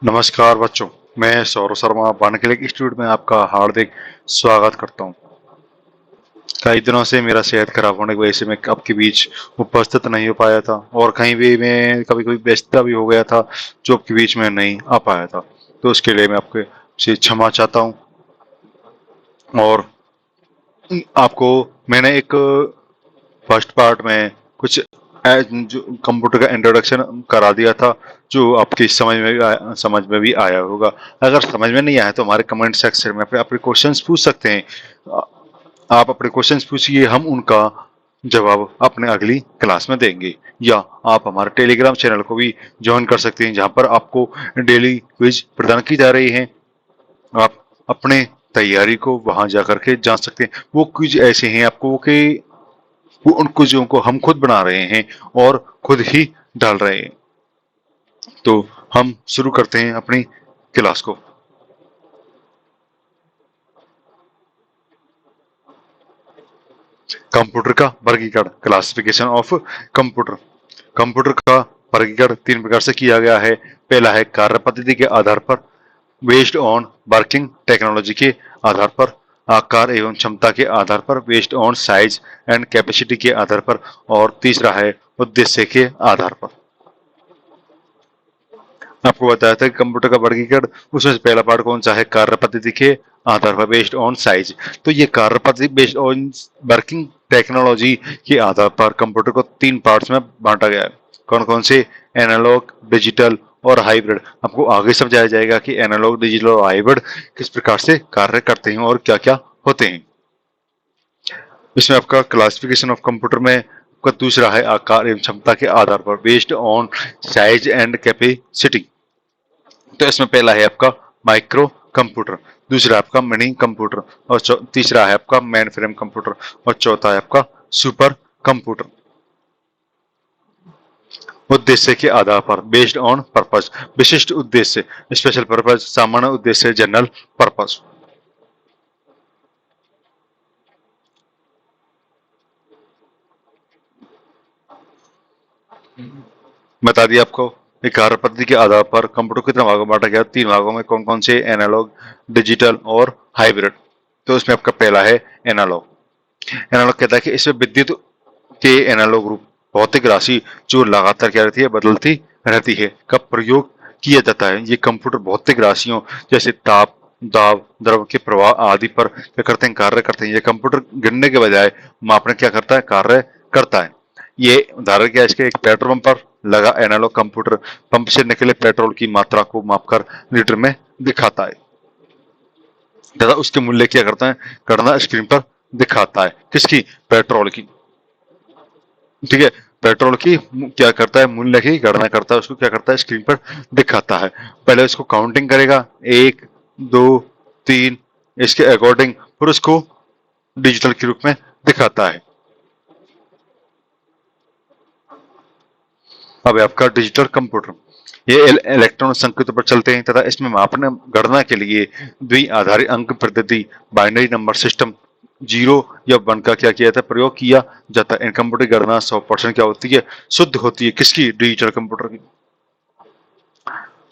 नमस्कार बच्चों, मैं सौरभ शर्मा वानखेड़े इंस्टीट्यूट में आपका हार्दिक स्वागत करता हूं। कई दिनों से मेरा सेहत खराब होने की वजह से मैं आपके बीच उपस्थित नहीं हो पाया था और कहीं भी मैं कभी कभी व्यस्तता भी हो गया था जो आपके बीच में नहीं आ पाया था। तो उसके लिए मैं आपके से क्षमा चाहता हूं और आपको मैंने एक फर्स्ट पार्ट में कुछ जो कंप्यूटर का इंट्रोडक्शन करा दिया था जो आपकी समझ में भी आया होगा। अगर समझ में नहीं आया तो हमारे कमेंट सेक्शन में अपने क्वेश्चंस पूछ सकते हैं। आप अपने क्वेश्चंस पूछिए, हम उनका जवाब अपने अगली क्लास में देंगे। या आप हमारे टेलीग्राम चैनल को भी ज्वाइन कर सकते हैं जहां पर आपको डेली क्विज प्रदान की जा रही है। आप अपने तैयारी को वहां जाकर के जान सकते हैं। वो क्विज ऐसे हैं आपको कि वो उन क्विजों को हम खुद बना रहे हैं और खुद ही डाल रहे हैं। तो हम शुरू करते हैं अपनी क्लास को। कंप्यूटर का वर्गीकरण, क्लासिफिकेशन ऑफ कंप्यूटर। कंप्यूटर का वर्गीकरण तीन प्रकार से किया गया है। पहला है कार्य पद्धति के आधार पर, बेस्ड ऑन वर्किंग टेक्नोलॉजी के आधार पर, आकार एवं क्षमता के आधार पर, based on size and capacity के आधार पर, और तीसरा है उद्देश्य के आधार पर। आपको बताया था कि कंप्यूटर का वर्गीकरण, उसमें से पहला पार्ट कौन सा है? कार्य पद्धति के आधार पर, बेस्ड ऑन साइज। तो ये कार्य पद्धति बेस्ड ऑन वर्किंग टेक्नोलॉजी के आधार पर कंप्यूटर को तीन पार्ट्स में बांटा गया है। कौन कौन से? एनालॉग, डिजिटल और हाइब्रिड। आपको आगे समझाया जाएगा कि एनालॉग, डिजिटल और हाइब्रिड किस प्रकार से कार्य करते हैं और क्या क्या होते हैं। इसमें आपका क्लासिफिकेशन ऑफ कंप्यूटर में आपका दूसरा है आकार एवं क्षमता के आधार पर, based on size and capacity. तो इसमें पहला है आपका माइक्रो कंप्यूटर, दूसरा आपका मिनी कंप्यूटर, और तीसरा है आपका मेन फ्रेम कंप्यूटर, और चौथा है आपका सुपर कंप्यूटर। उद्देश्य के आधार पर, बेस्ड ऑन पर्पस, विशिष्ट उद्देश्य, स्पेशल पर्पस, सामान्य उद्देश्य, जनरल पर्पस। बता दिया आपको। एक कार्य पद्धति के आधार पर कंप्यूटर कितने भागों में बांटा गया? तीन भागों में। कौन कौन से? एनालॉग, डिजिटल और हाइब्रिड। तो इसमें आपका पहला है एनालॉग। एनालॉग कहता है कि इसमें विद्युत के एनालॉग रूप, भौतिक राशि जो लगातार क्या रहती है? बदलती रहती है, का प्रयोग किया जाता है। ये कंप्यूटर भौतिक राशियों जैसे ताप, दाब, द्रव के प्रवाह आदि पर क्या करते हैं? कार्य करते हैं। ये कंप्यूटर गिनने के बजाय मापने क्या करता है? कार्य करता है। ये उदाहरण क्या है इसके? एक पेट्रोल पंप पर लगा एनालॉग कंप्यूटर पंप से निकले पेट्रोल की मात्रा को मापकर लीटर में दिखाता है तथा उसके मूल्य क्या करता है? गणना स्क्रीन पर दिखाता है। किसकी? पेट्रोल की। ठीक है, पेट्रोल की क्या करता है? मूल्य की गणना करता है, उसको क्या करता है? स्क्रीन पर दिखाता है। पहले उसको काउंटिंग करेगा, एक, दो, तीन, इसके अकॉर्डिंग फिर उसको डिजिटल के रूप में दिखाता है। अब आपका डिजिटल कंप्यूटर, ये इलेक्ट्रॉनिक संकेतों पर चलते हैं तथा इसमें मापने गणना के लिए द्विआधारी अंक पद्धति, बाइनरी नंबर सिस्टम, जीरो या वन का क्या किया जाता है? प्रयोग किया जाता है। इन कंप्यूटर की गणना 100% क्या होती है? शुद्ध होती है। किसकी? डिजिटल कंप्यूटर की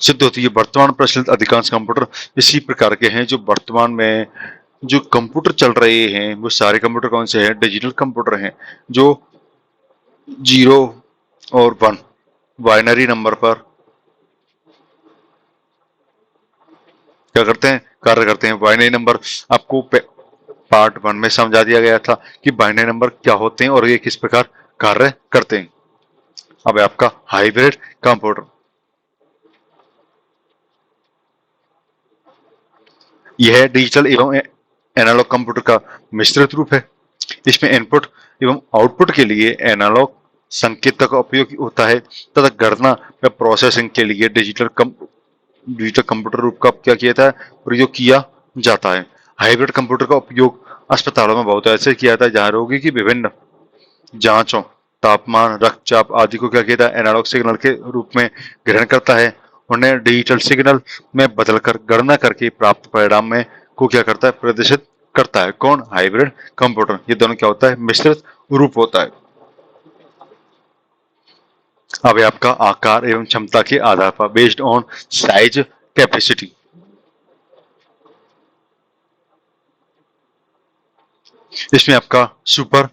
सिद्ध होती है। वर्तमान प्रचलित अधिकांश कंप्यूटर इसी प्रकार के हैं। जो वर्तमान में जो कंप्यूटर चल रहे हैं वो सारे कंप्यूटर कौन से हैं? डिजिटल कंप्यूटर हैं, जो जीरो और वन बाइनरी नंबर पर क्या करते हैं? कार्य करते हैं। बाइनरी नंबर आपको पार्ट वन में समझा दिया गया था कि बाइनरी नंबर क्या होते हैं और ये किस प्रकार कार्य करते हैं। अब आपका हाइब्रिड कंप्यूटर, यह डिजिटल एवं एनालॉग कंप्यूटर का मिश्रित रूप है। इसमें इनपुट एवं आउटपुट के लिए एनालॉग संकेतक का उपयोग होता है तथा गणना व प्रोसेसिंग के लिए डिजिटल कंप्यूटर रूप का क्या किया जाता है? प्रयोग किया जाता है। हाइब्रिड कंप्यूटर का उपयोग अस्पतालों में बहुत ऐसे किया जाता है जहां रोगी की विभिन्न जांचों, तापमान, रक्तचाप आदि को क्या किया जाता है? एनालॉग सिग्नल के रूप में ग्रहण करता है। उन्हें डिजिटल सिग्नल में बदलकर गणना करके प्राप्त परिणाम में को क्या करता है? प्रदर्शित करता है। कौन? Hybrid computer. ये दोनों क्या होता है? मिश्रित रूप होता है। अब आपका आकार एवं क्षमता के आधार पर, बेस्ड ऑन साइज कैपेसिटी। इसमें आपका सुपर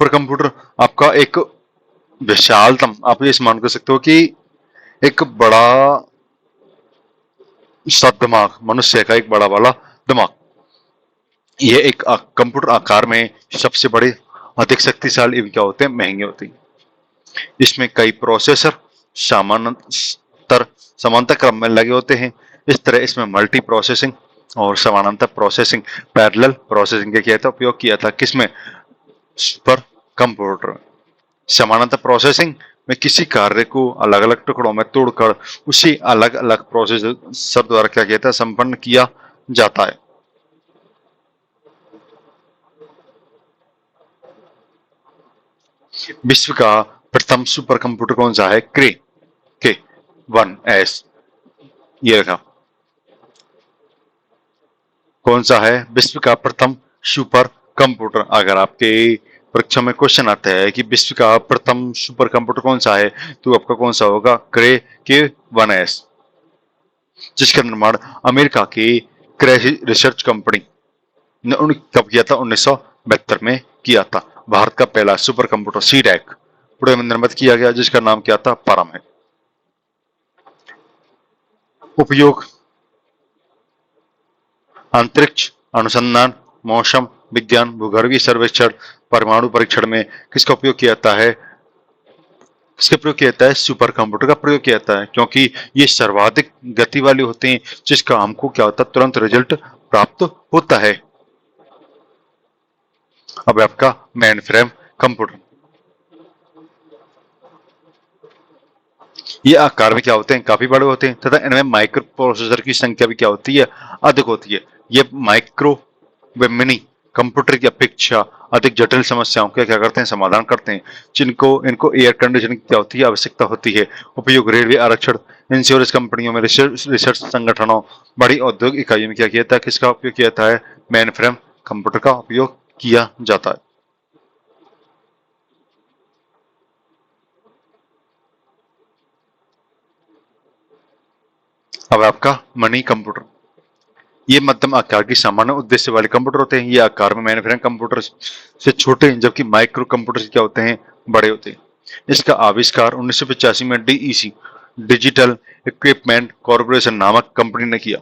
कंप्यूटर आपका एक विशालतम, आप ये मान कर सकते हो कि एक बड़ा सा दिमाग, मनुष्य का एक बड़ा वाला दिमाग। ये एक कंप्यूटर आकार में सबसे बड़े, अधिक शक्तिशाली क्या होते हैं, महंगे होते हैं। इसमें कई प्रोसेसर समानांतर समांतर क्रम में लगे होते हैं। इस तरह इसमें मल्टी प्रोसेसिंग और समानांतर प्रोसेसिंग, पैरेलल प्रोसेसिंग का किया था, उपयोग किया था। किसमें? सुपर कंप्यूटर में। समानांतर प्रोसेसिंग में किसी कार्य को अलग अलग टुकड़ों में तोड़कर उसी अलग अलग प्रोसेसर द्वारा क्या किया था, संपन्न किया जाता है। विश्व का प्रथम सुपर कंप्यूटर कौन सा है? क्रे के 1S, ये रखा। कौन सा है विश्व का प्रथम सुपर कंप्यूटर? अगर आपके परीक्षा में क्वेश्चन आता है कि विश्व का प्रथम सुपर कंप्यूटर कौन सा है, तो आपका कौन सा होगा? क्रे के 1S, जिसका निर्माण अमेरिका की क्रे रिसर्च कंपनी ने कब किया था? 1972 में किया था। भारत का पहला सुपर कंप्यूटर सी-डैक पुणे में निर्मित किया गया, जिसका नाम क्या था? परम है। उपयोग: अंतरिक्ष अनुसंधान, मौसम विज्ञान, भूगर्भीय सर्वेक्षण, परमाणु परीक्षण में किसका उपयोग किया जाता है? किसका प्रयोग किया जाता है? सुपर कंप्यूटर का प्रयोग किया जाता है, क्योंकि ये सर्वाधिक गति वाले होते हैं, जिसका हमको क्या होता है? तुरंत रिजल्ट प्राप्त होता है। अब आपका मेन फ्रेम कंप्यूटर, ये आकार में क्या होते हैं? काफी बड़े होते हैं, तथा इनमें माइक्रो प्रोसेसर की संख्या भी क्या होती है? अधिक होती है। ये माइक्रो व मिनी कंप्यूटर की अपेक्षा अधिक जटिल समस्याओं का क्या करते हैं? समाधान करते हैं, जिनको इनको एयर कंडीशनिंग क्या होती है? आवश्यकता होती है। उपयोग: रेलवे आरक्षण, इंश्योरेंस कंपनियों में, रिसर्च संगठनों, बड़ी औद्योगिक इकाइयों में क्या किया जाता है? किसका उपयोग किया जाता है? मेन फ्रेम कंप्यूटर का उपयोग किया जाता है। अब आपका मनी कंप्यूटर, ये मध्यम आकार की सामान्य उद्देश्य वाले कंप्यूटर होते हैं। ये आकार में मैन्युफैक्चरिंग कंप्यूटर से छोटे हैं, जबकि माइक्रो कंप्यूटर क्या होते हैं? बड़े होते हैं। इसका आविष्कार 1985 में डीईसी, डिजिटल इक्विपमेंट कॉर्पोरेशन नामक कंपनी ने किया।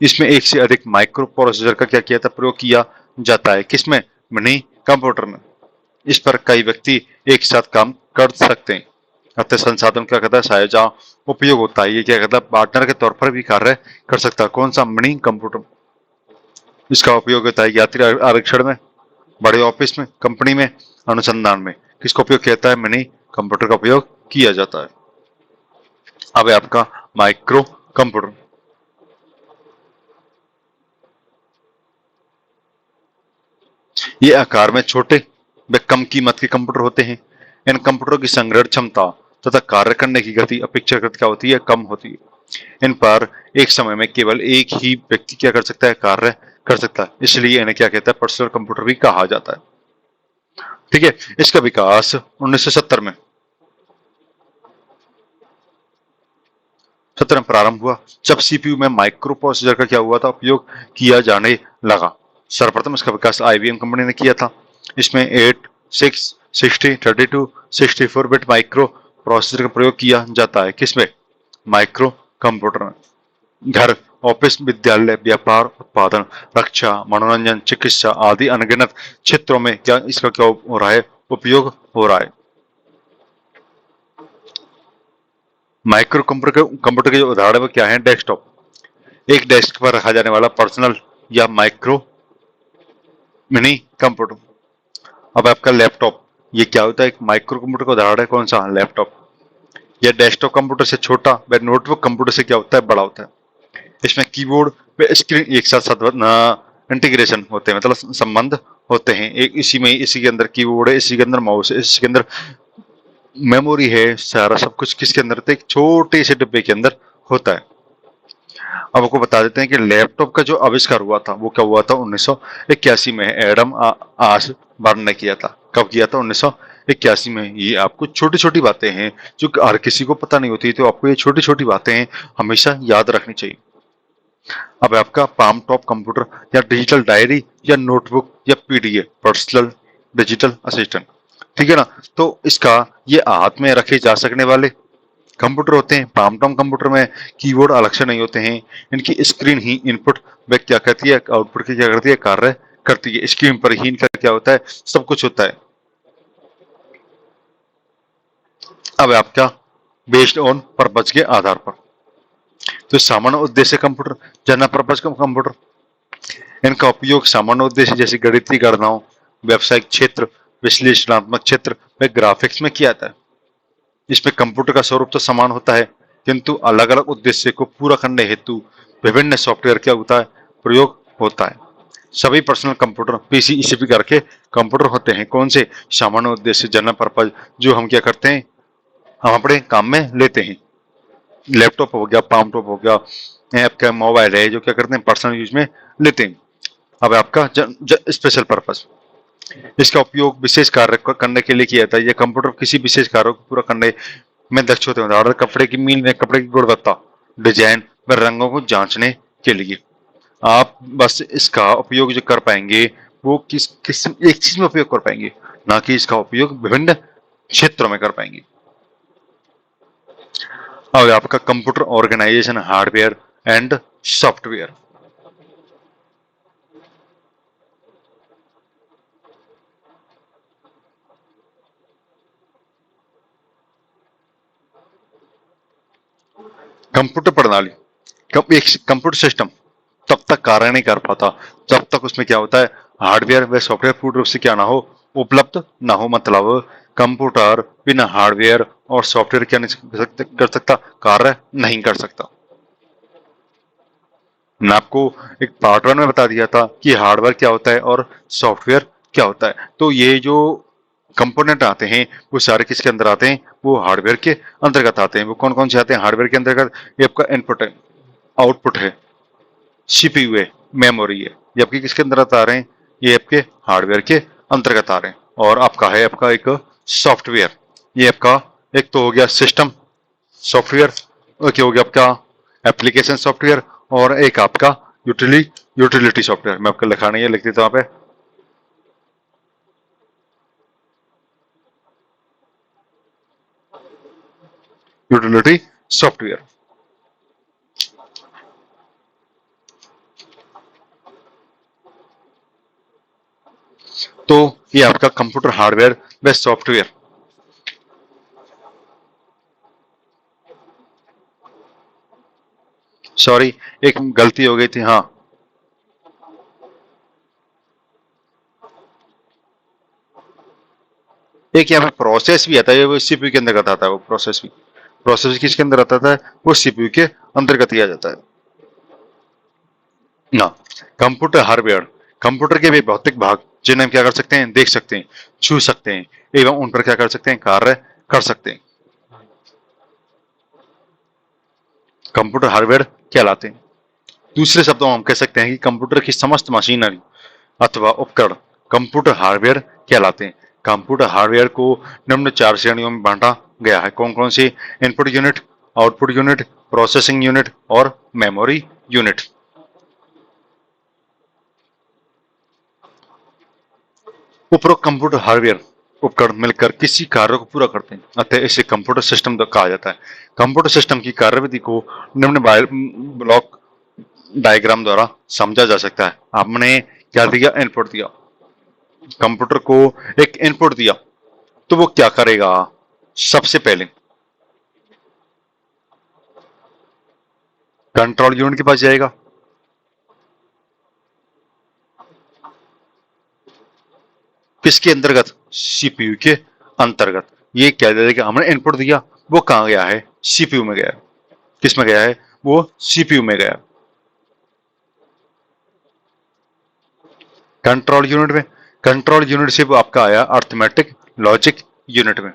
इसमें एक से अधिक माइक्रो प्रोसेसर का क्या किया था? प्रयोग किया जाता है। किसमें? मिनी कंप्यूटर में। इस पर कई व्यक्ति एक साथ काम कर सकते हैं, अतः संसाधन क्या कहता है? साझा उपयोग होता है। ये क्या कहता है? पार्टनर के तौर पर भी कार्य कर सकता है। कौन सा? Mini computer. इसका उपयोग होता है यात्री आरक्षण में, बड़े ऑफिस में, कंपनी में, अनुसंधान में। किसका उपयोग किया जाता है? मिनी कंप्यूटर का उपयोग किया जाता है। अब है आपका माइक्रो कंप्यूटर, ये आकार में छोटे व कम कीमत के कंप्यूटर होते हैं। इन कंप्यूटरों की संग्रहण क्षमता तथा कार्य करने की गति अपेक्षाकृत क्या होती है? कम होती है। इन पर एक समय में केवल एक ही व्यक्ति क्या कर सकता है? कार्य कर सकता है, इसलिए इन्हें क्या कहता है? पर्सनल कंप्यूटर भी कहा जाता है। ठीक है। इसका विकास 1970 में प्रारंभ हुआ, जब सीपीयू में माइक्रो प्रोसेसर का क्या हुआ था? उपयोग किया जाने लगा। सर्वप्रथम इसका विकास आईबीएम कंपनी ने किया था। इसमें 8, 6, 60, 32, 64 बिट माइक्रो प्रोसेसर का प्रयोग किया जाता है। किसमें? माइक्रो कंप्यूटर में। घर, ऑफिस, विद्यालय, व्यापार, उत्पादन, रक्षा, मनोरंजन, चिकित्सा आदि अनगिनत क्षेत्रों में क्या इसका क्या हो रहा है? उपयोग हो रहा है। माइक्रो कंप्यूटर के जो उदाहरण है क्या है? डेस्कटॉप, एक डेस्क पर रखा जाने वाला पर्सनल या माइक्रो मिनी कंप्यूटर। अब आपका लैपटॉप, ये क्या होता है? एक माइक्रो कंप्यूटर का उदाहरण है। कौन सा? लैपटॉप। यह डेस्कटॉप कंप्यूटर से छोटा व नोटबुक कंप्यूटर से क्या होता है? बड़ा होता है। इसमें कीबोर्ड व स्क्रीन एक साथ इंटीग्रेशन होते हैं, मतलब संबंध होते हैं। एक इसी के अंदर कीबोर्ड है, इसी के अंदर माउस है, इसी के अंदर मेमोरी है, सारा सब कुछ किसके अंदर होता है? एक छोटे से डिब्बे के अंदर होता है। अब आपको बता देते हैं कि लैपटॉप का जो आविष्कार हुआ था वो क्या हुआ था? 1981 में एडम आस बर्न ने किया था। कब किया था? 81 में। ये आपको छोटी छोटी बातें हैं जो कि हर किसी को पता नहीं होती, तो आपको ये छोटी छोटी बातें हमेशा याद रखनी चाहिए। अब आपका पाम टॉप कंप्यूटर या डिजिटल डायरी या नोटबुक या पीडीएफ, पर्सनल डिजिटल असिस्टेंट, ठीक है ना। तो इसका ये हाथ में रखे जा सकने वाले कंप्यूटर होते हैं। पाम टॉप कंप्यूटर में कीबोर्ड अलग से नहीं होते हैं, इनकी स्क्रीन ही इनपुट वे क्या करती है, आउटपुट की क्या करती है, कार्य करती है। स्क्रीन पर ही इनका क्या होता है, सब कुछ होता है। अब आपका बेस्ड ऑन पर्पज के आधार पर, तो सामान्य उद्देश्य कंप्यूटर, जनरल पर्पज कंप्यूटर, इनका उपयोग सामान्य उद्देश्य जैसे गणितीय गणनाओं, व्यावसायिक क्षेत्र, विश्लेषणात्मक क्षेत्र व ग्राफिक्स में किया जाता है। इसमें कंप्यूटर का स्वरूप तो समान होता है, किंतु अलग अलग उद्देश्य को पूरा करने हेतु विभिन्न सॉफ्टवेयर क्या होता है, प्रयोग होता है। सभी पर्सनल कंप्यूटर पीसी इसी प्रकार के कंप्यूटर होते हैं। कौन से, सामान्य उद्देश्य जनरल पर्पज, जो हम क्या करते हैं, हम अपने काम में लेते हैं। लैपटॉप हो गया, पाम टॉप हो गया, आपका मोबाइल है जो क्या करते हैं, पर्सनल यूज में लेते हैं। अब आपका स्पेशल पर्पज, इसका उपयोग विशेष कार्य करने के लिए किया जाता है। यह कंप्यूटर किसी विशेष कार्य को पूरा करने में दक्ष होते हैं। उदाहरण, कपड़े की मील में कपड़े की गुणवत्ता, डिजाइन व रंगों को जांचने के लिए। आप बस इसका उपयोग जो कर पाएंगे वो किस किस एक चीज में उपयोग कर पाएंगे, ना कि इसका उपयोग विभिन्न क्षेत्रों में कर पाएंगे। अब आपका computer organisation, hardware and software. Computer प्रणाली, एक कंप्यूटर सिस्टम तब तक कार्य नहीं कर पाता जब तक उसमें क्या होता है, हार्डवेयर व सॉफ्टवेयर पूर्ण रूप से क्या ना हो, उपलब्ध ना हो। मतलब कंप्यूटर बिना हार्डवेयर और सॉफ्टवेयर क्या नहीं कर सकता, कार्य नहीं कर सकता। मैं आपको एक पार्ट वन में बता दिया था कि हार्डवेयर क्या होता है और सॉफ्टवेयर क्या होता है। तो ये जो कंपोनेंट आते हैं वो सारे किसके अंदर आते हैं, वो हार्डवेयर के अंतर्गत आते हैं। वो कौन कौन से आते हैं हार्डवेयर के अंतर्गत, ये आपका इनपुट है, आउटपुट है, सीपीयू है, मेमोरी है। ये आपके किसके अंतर्गत आ रहे हैं, ये आपके हार्डवेयर के अंतर्गत आ रहे हैं। और आपका है आपका एक सॉफ्टवेयर, ये आपका एक तो हो गया सिस्टम सॉफ्टवेयर, ओके, हो गया आपका एप्लीकेशन सॉफ्टवेयर, और एक आपका यूटिलिटी सॉफ्टवेयर। मैं आपको लिखा नहीं है, लिख देता हूं यहाँ पे, यूटिलिटी सॉफ्टवेयर। तो ये आपका कंप्यूटर हार्डवेयर व सॉफ्टवेयर। सॉरी, एक गलती हो गई थी, हाँ। एक यहाँ पे प्रोसेस भी आता है, वो सीपीयू के अंतर्गत आता है। वो प्रोसेस भी, प्रोसेस किसके अंदर आता है, वो सीपीयू के अंतर्गत ही आ जाता है ना। कंप्यूटर हार्डवेयर, कंप्यूटर के भी भौतिक भाग जिन्हें हम क्या कर सकते हैं, देख सकते हैं, छू सकते हैं, एवं उन पर क्या कर सकते हैं, कार्य कर सकते हैं। कंप्यूटर हार्डवेयर कहलाते हैं। दूसरे शब्दों में हम कह सकते हैं कि कंप्यूटर की समस्त मशीनरी अथवा उपकरण कंप्यूटर हार्डवेयर कहलाते हैं। कंप्यूटर हार्डवेयर को निम्न 4 श्रेणियों में बांटा गया है। कौन कौन सी, input unit, output unit, processing unit और मेमोरी यूनिट। उपरोक्त कंप्यूटर हार्डवेयर उपकरण मिलकर किसी कार्य को पूरा करते हैं, अतः इसे कंप्यूटर सिस्टम कहा जाता है। कंप्यूटर सिस्टम की कार्यविधि को निम्न ब्लॉक डायग्राम द्वारा समझा जा सकता है। आपने क्या दिया, इनपुट दिया, कंप्यूटर को एक इनपुट दिया, तो वो क्या करेगा, सबसे पहले कंट्रोल यूनिट के पास जाएगा, किसके अंतर्गत, सीपीयू के अंतर्गत। ये क्या देगा, हमने इनपुट दिया, वो कहाँ गया है, सीपीयू में गया। किस में गया है, वो सीपीयू में गया। कंट्रोल यूनिट में, कंट्रोल यूनिट से वो आपका आया अर्थमेटिक लॉजिक यूनिट में,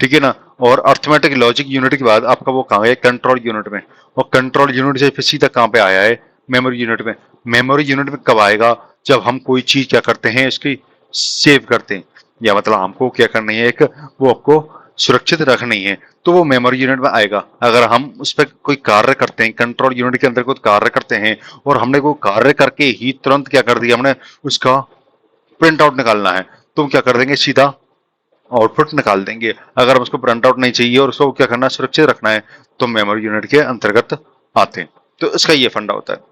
ठीक है ना। और अर्थमेटिक लॉजिक यूनिट के बाद आपका वो कहाँ गया, कंट्रोल यूनिट में। और कंट्रोल यूनिट से फिर सीधा कहाँ पे आया है, मेमोरी यूनिट में। मेमोरी यूनिट में कब आएगा, जब हम कोई चीज क्या करते हैं, इसकी सेव करते हैं। या मतलब हमको क्या करनी है, एक वो आपको सुरक्षित रखनी है, तो वो मेमोरी यूनिट में आएगा। अगर हम उस पर कोई कार्य करते हैं, कंट्रोल यूनिट के अंदर कोई कार्य करते हैं और हमने वो कार्य करके ही तुरंत क्या कर दिया, हमने उसका प्रिंट आउट निकालना है, तो हम क्या कर देंगे, सीधा आउटपुट निकाल देंगे। अगर हम उसको प्रिंट आउट नहीं चाहिए और उसको क्या करना है, सुरक्षित रखना है, तो मेमोरी यूनिट के अंतर्गत आते हैं। तो इसका ये फंडा होता है।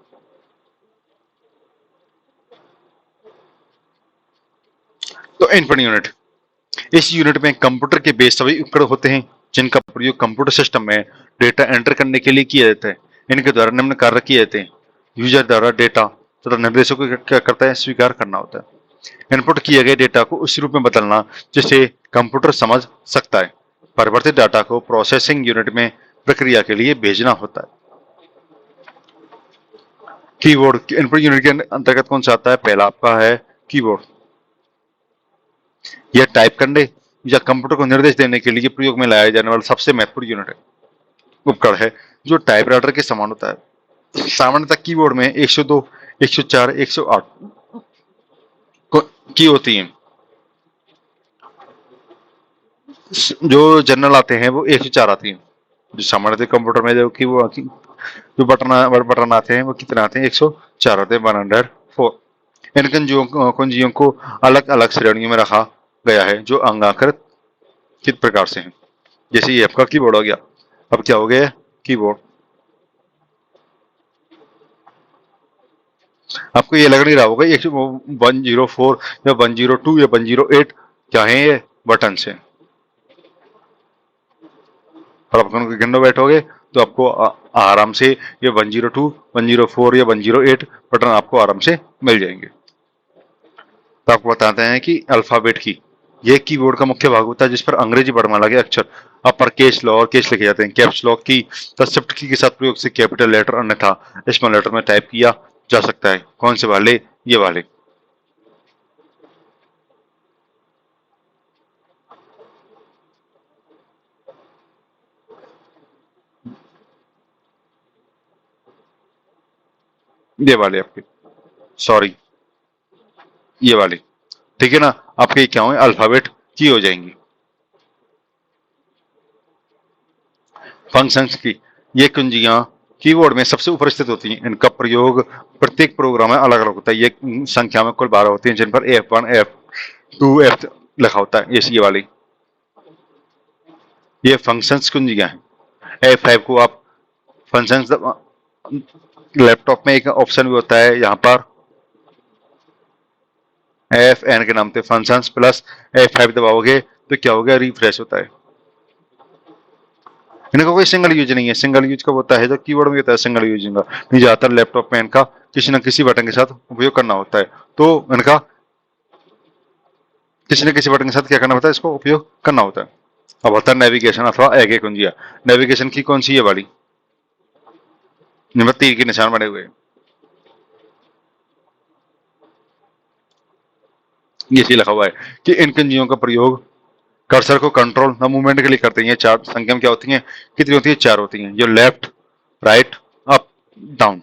तो इनपुट यूनिट, इस यूनिट में कंप्यूटर के बेस सभी उपकरण होते हैं जिनका प्रयोग कंप्यूटर सिस्टम में डेटा एंटर करने के लिए किया जाता है। इनके द्वारा निम्न कार्य किए जाते हैं। यूजर द्वारा डेटा तथा निर्देशों को क्या करता है, स्वीकार करना होता है। इनपुट किए गए डेटा को उस रूप में बदलना जिसे कंप्यूटर समझ सकता है। परिवर्तित डाटा को प्रोसेसिंग यूनिट में प्रक्रिया के लिए भेजना होता है। कीबोर्ड इनपुट यूनिट के अंतर्गत कौन सा आता है, पहला आपका है कीबोर्ड। यह टाइप करने या कंप्यूटर को निर्देश देने के लिए प्रयोग में लाया जाने वाला सबसे महत्वपूर्ण यूनिट है, उपकरण है, जो टाइपराइटर के समान होता है। सामान्यतः कीबोर्ड में 102, 104, 108 की होती हैं। जो जनरल आते हैं वो 104 आती हैं। जो सामान्यतः कंप्यूटर में जो बटन आते हैं वो कितने आते हैं, 104 आते हैं, 104। इन कुंजियों को अलग अलग श्रेणियों में रखा गया है जो अंगाकृत किस प्रकार से हैं। जैसे ये आपका कीबोर्ड हो गया, अब क्या हो गया, कीबोर्ड। आपको ये लग नहीं रहा होगा 104 या 102 या 108 क्या है, ये बटन से। और आप गिनने बैठोगे तो आपको आराम से ये 102, 104 या 108 बटन आपको आराम से मिल जाएंगे। तो आपको बताते हैं कि अल्फाबेट की ये कीबोर्ड का मुख्य भाग होता है जिस पर अंग्रेजी वर्णमाला के अक्षर अपर केस लोअर केस लिखे जाते हैं। कैप्स लॉक की शिफ्ट की के साथ प्रयोग से कैपिटल लेटर अन्यथा स्मॉल लेटर में टाइप किया जा सकता है। कौन से वाले, ये वाले। ये वाले आपके, सॉरी, ये वाले, ठीक है ना। आपके क्या हो, अल्फाबेट की हो जाएंगी। फंक्शंस की ये कुंजियां कीबोर्ड में सबसे ऊपर स्थित होती हैं। इनका प्रयोग प्रत्येक प्रोग्राम में अलग अलग होता है। ये संख्या में कुल 12 होती हैं जिन पर F1, F2, F लिखा होता है। ये वाली ये फंक्शंस कुंजियां हैं। F5 को आप फंक्शंस, लैपटॉप में एक ऑप्शन भी होता है यहाँ पर FN के नाम से फंक्शंस प्लस F5 दबाओगे तो क्या हो गया, रिफ्रेश होता है। इनका कोई सिंगल यूज नहीं है। सिंगल यूज कब होता है, जब कीबोर्ड में होता है सिंगल यूजिंग का। नहीं, ज्यादातर लैपटॉप में इनका किसी न किसी बटन के साथ उपयोग करना होता है। तो इनका किसी न किसी बटन के साथ क्या करना होता है, इसको उपयोग करना होता है। अब होता है नेविगेशन अथवा आगे कुंजिया। नेविगेशन की कौन सी है वाली, नंबर 3 के निशान बने हुए, ये लिखा हुआ है कि इन कुंजियों का प्रयोग कर्सर को कंट्रोल द मूवमेंट के लिए करते हैं। ये चार संख्या में क्या होती हैं, कितनी होती है, 4 होती हैं। जो लेफ्ट, राइट, अप, डाउन।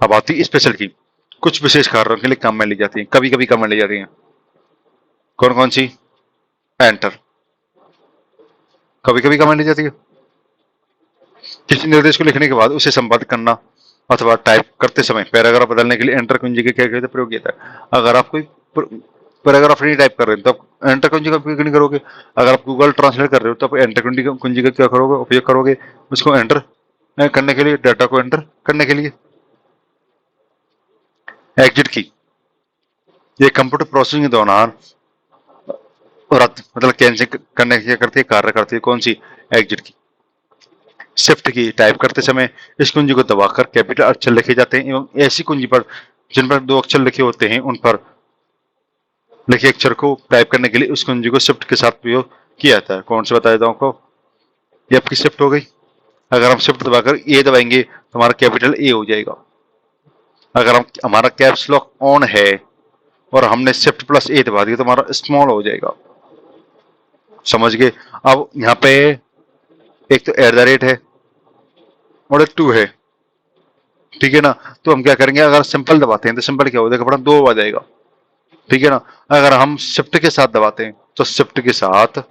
अब आती है स्पेशल की, कुछ विशेष कार्यों के लिए काम में ली जाती है, कभी कभी काम में ली जाती है। कौन कौन सी, एंटर, कभी कभी काम में ली जाती है। किसी निर्देश को लिखने के बाद उसे संपादित करना अथवा टाइप करते समय पैराग्राफ बदलने के लिए एंटर कुंजी का क्या प्रयोग किया जाता है। अगर आप कोई पैराग्राफ नहीं टाइप कर रहे हैं तो आप एंटर कुंजी का उपयोग नहीं करोगे। अगर आप गूगल ट्रांसलेट कर रहे हो तो आप एंटर कुंजी का क्या करोगे, उपयोग करोगे, उसको एंटर करने के लिए, डाटा को एंटर करने के लिए। एग्जिट की ये कंप्यूटर प्रोसेसिंग के दौरान रद्द मतलब कैंसिल करने की क्या करती है, कार्य करती है। कौन सी, एग्जिट की। शिफ्ट की टाइप करते समय इस कुंजी को दबाकर कैपिटल अक्षर लिखे जाते हैं एवं ऐसी कुंजी पर जिन पर 2 अक्षर लिखे होते हैं उन पर लिखे अक्षर को टाइप करने के लिए उस कुंजी को शिफ्ट के साथ प्रयोग किया जाता है। कौन से बता देता हूँ आपको, ये आपकी शिफ्ट हो गई। अगर हम शिफ्ट दबाकर ए दबाएंगे तो हमारा कैपिटल ए हो जाएगा। अगर हम हमारा कैप्स लॉक ऑन है और हमने शिफ्ट प्लस ए दबा दिया तो हमारा स्मॉल हो जाएगा। समझ गए। अब यहाँ पे एक तो एट द रेट है और एक 2 है, ठीक है ना। तो हम क्या करेंगे, अगर सिंपल दबाते हैं तो सिंपल क्या हो जाएगा, बड़ा 2 आ जाएगा। ठीक है ना। अगर हम शिफ्ट के साथ दबाते हैं तो शिफ्ट के साथ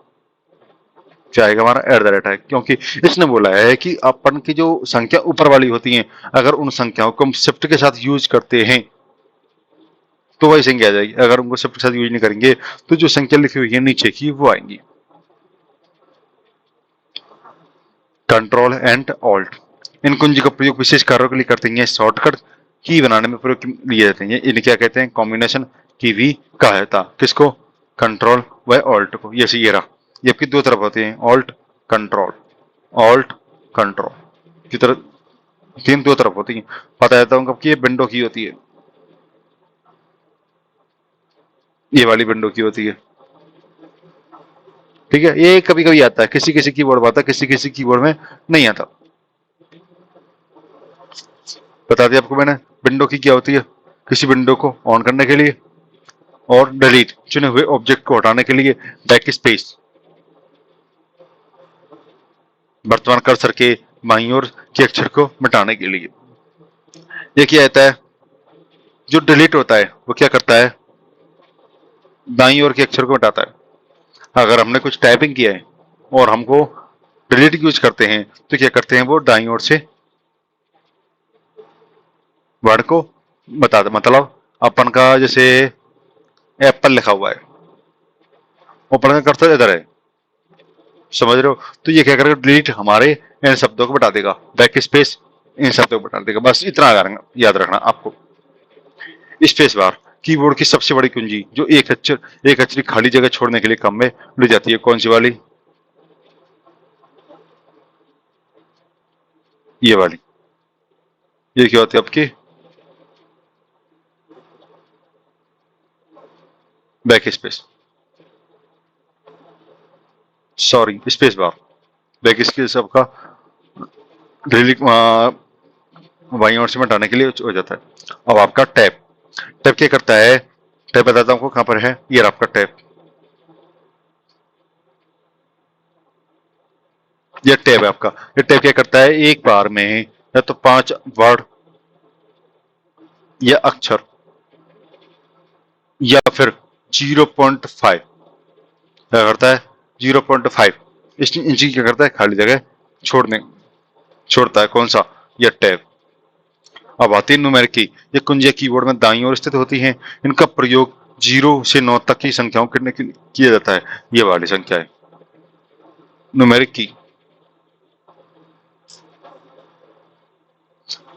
क्या आएगा हमारा @ है, क्योंकि इसने बोला है कि अपन की जो संख्या ऊपर वाली होती है, अगर उन संख्याओं को हम शिफ्ट के साथ यूज करते हैं तो वही संख्या आ जाएगी। अगर उनको शिफ्ट के साथ यूज नहीं करेंगे तो जो संख्या लिखी हुई है नीचे की वो आएंगी। कंट्रोल एंड ऑल्ट इन कुंजी का प्रयोग विशेष कार्यों के लिए करते हैं। शॉर्टकट की बनाने में प्रयोग लिए जाते हैं। इन्हें क्या कहते हैं? कॉम्बिनेशन की भी कहा जाता। किसको? कंट्रोल व ऑल्ट को। ये रहा, ये आपकी दो तरफ होते हैं, ऑल्ट कंट्रोल, ऑल्ट कंट्रोल की तरफ, तीन दो तरफ होती है। पता जाता हूँ कब की ये विंडो की होती है, ये वाली विंडो की होती है। ठीक है, ये कभी कभी आता है, किसी किसी कीबोर्ड में आता है, किसी किसी कीबोर्ड में नहीं आता। बता दिया आपको मैंने। विंडो की क्या होती है? किसी विंडो को ऑन करने के लिए, और डिलीट चुने हुए ऑब्जेक्ट को हटाने के लिए, बैक स्पेस वर्तमान कर्सर के बाईं ओर के अक्षर को मिटाने के लिए। ये क्या आता है? जो डिलीट होता है वो क्या करता है? दाईं ओर के अक्षर को हटाता है। अगर हमने कुछ टाइपिंग किया है और हमको डिलीट यूज करते हैं तो क्या करते हैं? वो दाईं ओर से वर्ड को बताते। मतलब अपन का जैसे एप्पल लिखा हुआ है, ऊपर का कर्सर इधर है, समझ रहे हो? तो ये क्या करेगा? डिलीट हमारे इन शब्दों को बता देगा, बैक स्पेस इन शब्दों को बता देगा। बस इतना याद रखना आपको। स्पेस बार कीबोर्ड की सबसे बड़ी कुंजी, जो एक अक्षर खाली जगह छोड़ने के लिए काम में ली जाती है। कौन सी वाली? ये वाली। ये क्या होती है आपकी? Back space, sorry space bar. Back space आपका डिलीट बाईं ओर से हटाने के लिए हो जाता है। अब आपका टैब, टैब क्या करता है? टैब बताता हूँ आपको कहां पर है। ये रहा आपका टैब। ये टैब है आपका। ये टैब क्या करता है? एक बार में या तो 5 वर्ड या अक्षर या फिर 0.5 क्या करता है? 0.5 इस इंची क्या करता है? खाली जगह छोड़ने छोड़ता है। कौन सा? यह टैब। अब आती है न्यूमेरिक की। ये कुंजियां कीबोर्ड में दाईं ओर स्थित होती हैं। इनका प्रयोग 0 से 9 तक की संख्याओं करने के लिए किया जाता है। ये वाली संख्या है numeric key.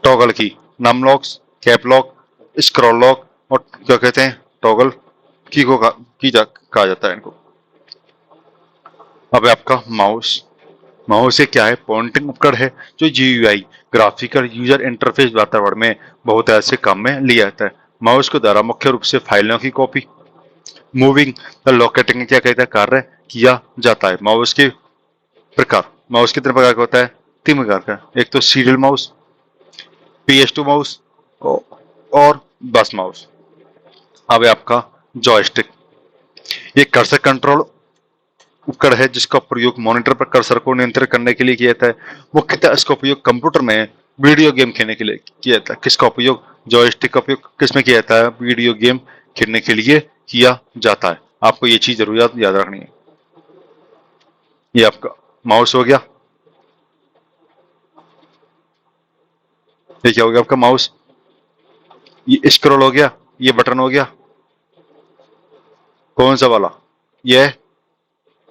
Toggle key, num locks, cap lock, scroll lock और क्या कहते हैं? टॉगल की को कहा जाता है इनको। अब आपका माउस, माउस से क्या है? पॉइंटिंग उपकरण है जो जीयूआई ग्राफिकल यूजर इंटरफेस वातावरण में बहुत ऐसे काम में लिया जाता है। माउस के द्वारा मुख्य रूप से फाइलों की कॉपी, मूविंग या लोकेटिंग क्या कहता है? कार्य किया जाता है। माउस के प्रकार, माउस कितने प्रकार का होता है? 3 प्रकार का। एक तो सीरियल माउस, PS2 माउस और बस माउस। अब है आपका जॉयस्टिक। ये कर्सर कंट्रोल उपकरण है जिसका प्रयोग मॉनिटर पर कर्सर को नियंत्रित करने के लिए किया जाता है। मुख्यतः इसका उपयोग कंप्यूटर में वीडियो गेम खेलने के लिए किया जाता है। किसका उपयोग? जॉयस्टिक का उपयोग किसमें किया जाता है? वीडियो गेम खेलने के लिए किया जाता है। आपको ये चीज जरूर याद रखनी है। ये आपका माउस हो गया। ये क्या हो गया आपका? माउस। ये स्क्रॉल हो गया। ये बटन हो गया। कौन सा वाला? ये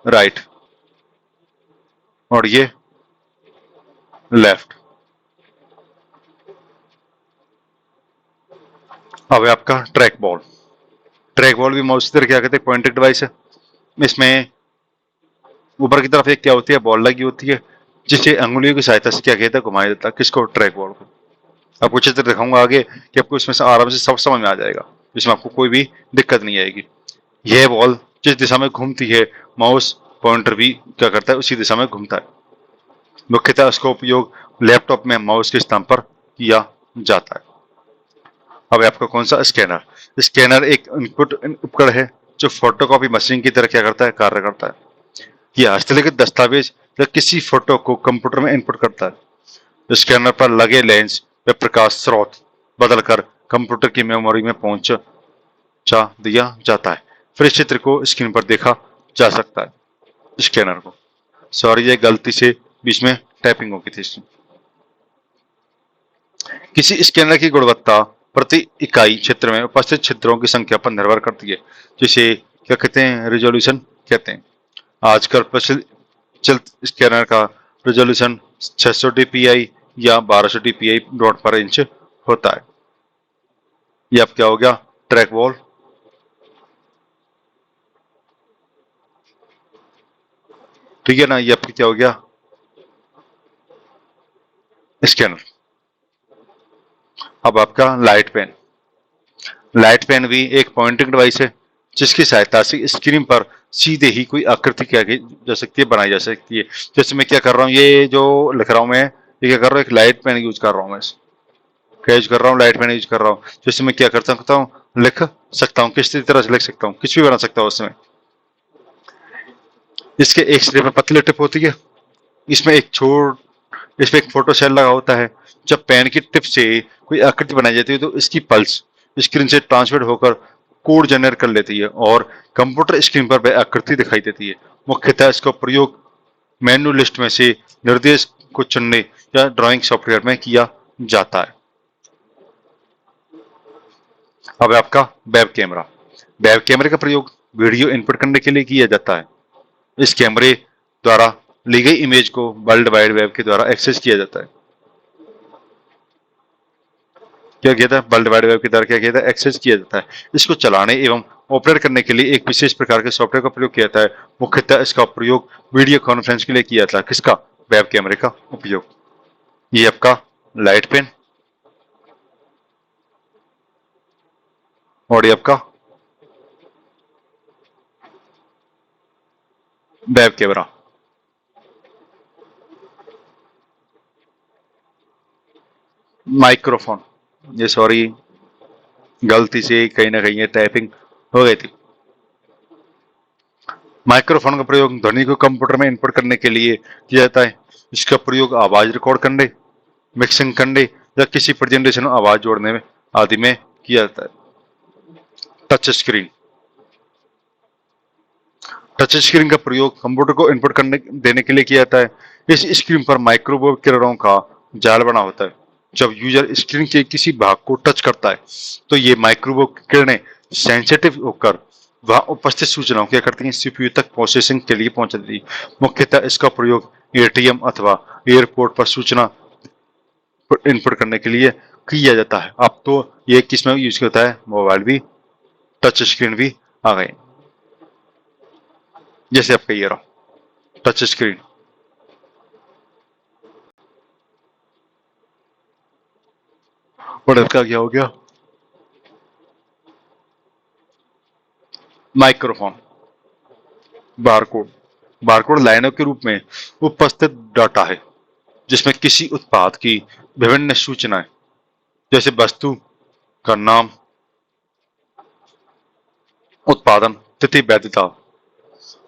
राइट और ये लेफ्ट। अब है आपका ट्रैक बॉल। ट्रैक बॉल भी माउस की तरह क्या कहते हैं? पॉइंटेड डिवाइस है। इसमें ऊपर की तरफ एक क्या होती है? बॉल लगी होती है जिसे अंगुलियों की सहायता से क्या कहता है? घुमाया जाता है। किसको? ट्रैक बॉल को। आपको चित्र दिखाऊंगा आगे कि आपको इसमें से आराम से सब समझ में आ जाएगा, इसमें आपको कोई भी दिक्कत नहीं आएगी। यह बॉल जिस दिशा में घूमती है, माउस पॉइंटर भी क्या करता है? उसी दिशा में घूमता है। मुख्यतः इसका उपयोग लैपटॉप में माउस के स्थान पर किया जाता है। अब आपका कौन सा? स्कैनर। स्कैनर एक इनपुट उपकरण है जो फोटोकॉपी मशीन की तरह क्या करता है? कार्य करता है। यह हस्तलिखित दस्तावेज या किसी फोटो को कंप्यूटर में इनपुट करता है। स्कैनर पर लगे लेंस व प्रकाश स्रोत बदलकर कंप्यूटर की मेमोरी में पहुंच पहुंचा दिया जाता है। फिर इस चित्र को स्क्रीन पर देखा जा सकता है। स्कैनर को, सॉरी ये गलती से बीच में टाइपिंग हो गई थी इसमें। किसी स्कैनर की गुणवत्ता प्रति इकाई क्षेत्र में उपस्थित छिद्रों की संख्या पर निर्भर करती है, जिसे क्या कहते हैं, रिजोल्यूशन कहते हैं। आजकल प्रचलित स्कैनर का रिजोल्यूशन 600 dpi या 1200 dpi डॉट पर इंच होता है। ये अब क्या हो गया, ट्रैक बॉल। ठीक है ना, ये आपकी क्या हो गया, स्कैनर। अब आपका लाइट पेन। लाइट पेन भी एक पॉइंटिंग डिवाइस है जिसकी सहायता से स्क्रीन पर सीधे ही कोई आकृति क्या की जा सकती है, बनाई जा सकती है। जैसे मैं क्या कर रहा हूँ, ये जो लिख रहा हूँ मैं, ये क्या कर रहा हूँ, एक लाइट पेन यूज कर रहा हूँ मैं। क्या यूज कर रहा हूँ, लाइट पेन यूज कर रहा हूँ। जैसे मैं क्या कर सकता हूँ, लिख सकता हूँ, किसी तरह से लिख सकता हूँ, कुछ भी बना सकता हूँ उसमें। इसके एक सिरे में पतली टिप होती है, इसमें एक फोटो सेल लगा होता है। जब पेन की टिप से कोई आकृति बनाई जाती है तो इसकी पल्स स्क्रीन से ट्रांसमिट होकर कोड जनरेट कर लेती है और कंप्यूटर स्क्रीन पर वह आकृति दिखाई देती है। मुख्यतः इसका प्रयोग मेनू लिस्ट में से निर्देश को चुनने या ड्राइंग सॉफ्टवेयर में किया जाता है। अब आपका वेब कैमरा। वेब कैमरे का प्रयोग वीडियो इनपुट करने के लिए किया जाता है। इस कैमरे द्वारा ली गई इमेज को वर्ल्ड वाइड वेब के द्वारा एक्सेस किया जाता है। क्या किया था, वर्ल्ड वाइड वेब के द्वारा क्या किया था, एक्सेस किया जाता है। इसको चलाने एवं ऑपरेट करने के लिए एक विशेष प्रकार के सॉफ्टवेयर का प्रयोग किया जाता है। मुख्यतः इसका प्रयोग वीडियो कॉन्फ्रेंस के लिए किया जाता है। किसका, वेब कैमरे का उपयोग। ये आपका लाइट पेन और ये आपका वेब कैमरा। माइक्रोफोन, ये सॉरी गलती से कहीं ना कहीं ये टाइपिंग हो गई थी। माइक्रोफोन का प्रयोग ध्वनि को कंप्यूटर में इनपुट करने के लिए किया जाता है। इसका प्रयोग आवाज रिकॉर्ड करने, मिक्सिंग करने या किसी प्रेजेंटेशन में आवाज जोड़ने में आदि में किया जाता है। Touch screen. टच स्क्रीन का प्रयोग कंप्यूटर को इनपुट करने देने के लिए किया जाता है। इस स्क्रीन पर माइक्रोवेव किरणों का जाल बना होता है। जब यूजर स्क्रीन के किसी भाग को टच करता है तो ये माइक्रोवेव किरणें सेंसिटिव होकर वहां उपस्थित सूचनाओं क्या करती हैं, सीपीयू तक प्रोसेसिंग के लिए पहुंच जाती है। मुख्यतः इसका प्रयोग एटीएम अथवा एयरपोर्ट पर सूचना इनपुट करने के लिए किया जाता है। अब तो ये किसमें यूज होता है, मोबाइल भी, टच स्क्रीन भी आ गए। जैसे आपका ये रहा टच स्क्रीन। और इसका क्या हो गया, माइक्रोफोन। बारकोड। बारकोड लाइनों के रूप में उपस्थित डाटा है जिसमें किसी उत्पाद की विभिन्न सूचनाएं जैसे वस्तु का नाम, उत्पादन तिथि, वैधता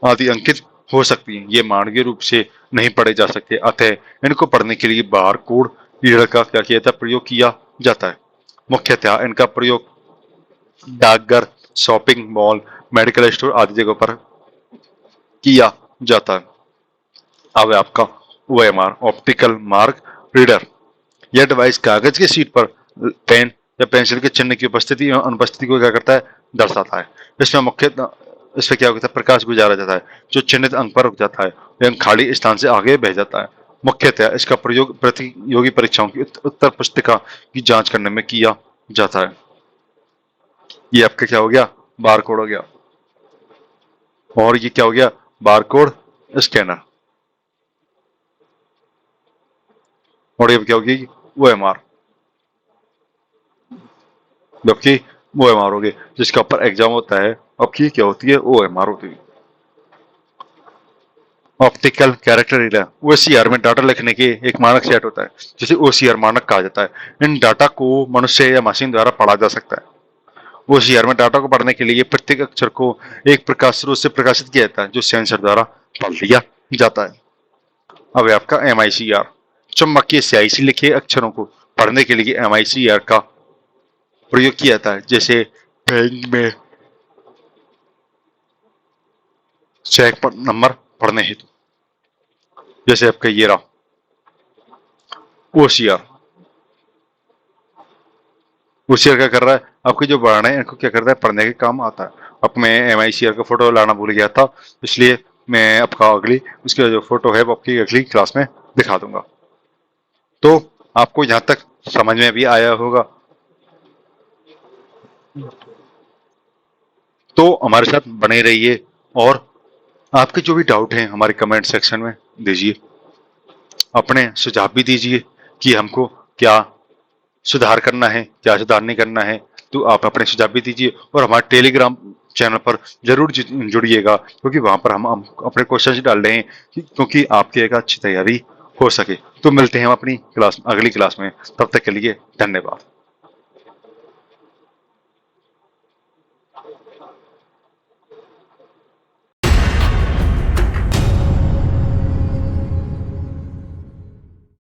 आदि अंकित हो सकती हैं। ये मानवीय रूप से नहीं पढ़े जा सकते, अतः इनको पढ़ने के लिए बार कोड रीडर का क्या किया जाता है, प्रयोग किया जाता है। मुख्यतः इनका प्रयोग डाकघर, शॉपिंग मॉल, मेडिकल स्टोर आदि जगहों पर किया जाता है। अब है आपका ओएमआर, ऑप्टिकल मार्क रीडर। यह डिवाइस कागज की शीट पर पेन या पेंसिल के चिन्ह की उपस्थिति और अनुपस्थिति को क्या करता है, दर्शाता है। इसमें क्या होता है, प्रकाश गुजारा जाता है जो चिन्हित अंक पर रुक जाता है एवं खाली स्थान से आगे बह जाता है। मुख्यतः इसका प्रयोग प्रतियोगी परीक्षाओं की उत्तर पुस्तिका की जांच करने में किया जाता है। ये आपका क्या हो गया, बारकोड हो गया। और ये क्या हो गया, बारकोड स्कैनर। और ये क्या होगी, ओएमआर, जबकि ओएमआर हो गई जिसका ऊपर एग्जाम होता है। अब की क्या होती है, ओएमआर होती है। ऑप्टिकल कैरेक्टर रीडर, ओसीआर में डाटा लिखने के एक मानक सेट होता है जिसे ओसीआर मानक कहा जाता है। इन डाटा को मनुष्य या मशीन द्वारा पढ़ा जा सकता है। ओसीआर में डाटा को पढ़ने के लिए प्रत्येक अक्षर को एक प्रकाश स्रोत से प्रकाशित किया जाता है जो सेंसर द्वारा पढ़ लिया जाता है। अब है आपका एमआईसीआर, चुंबकीय स्याही से लिखे अक्षरों को पढ़ने के लिए एमआईसीआर का प्रयोग किया जाता है। जैसे बैंक में चेक पर नंबर पढ़ने हेतु। जैसे आपका ये रहा ओसीआर। ओसीआर क्या कर रहा है, आपके जो बढ़ाने हैं इनको क्या करता है, पढ़ने के काम आता है। अब मैं एमआईसीआर का फोटो लाना भूल गया था, इसलिए मैं आपका अगली उसकी जो फोटो है वो आपकी अगली क्लास में दिखा दूंगा। तो आपको यहाँ तक समझ में भी आया होगा। तो हमारे साथ बने रहिए और आपके जो भी डाउट हैं हमारे कमेंट सेक्शन में दीजिए। अपने सुझाव भी दीजिए कि हमको क्या सुधार करना है, क्या सुधार नहीं करना है। तो आप अपने सुझाव भी दीजिए और हमारे टेलीग्राम चैनल पर जरूर जुड़िएगा, क्योंकि वहां पर हम अपने क्वेश्चन डाल रहे हैं क्योंकि आपकी एक अच्छी तैयारी हो सके। तो मिलते हैं हम अपनी क्लास अगली क्लास में, तब तक के लिए धन्यवाद।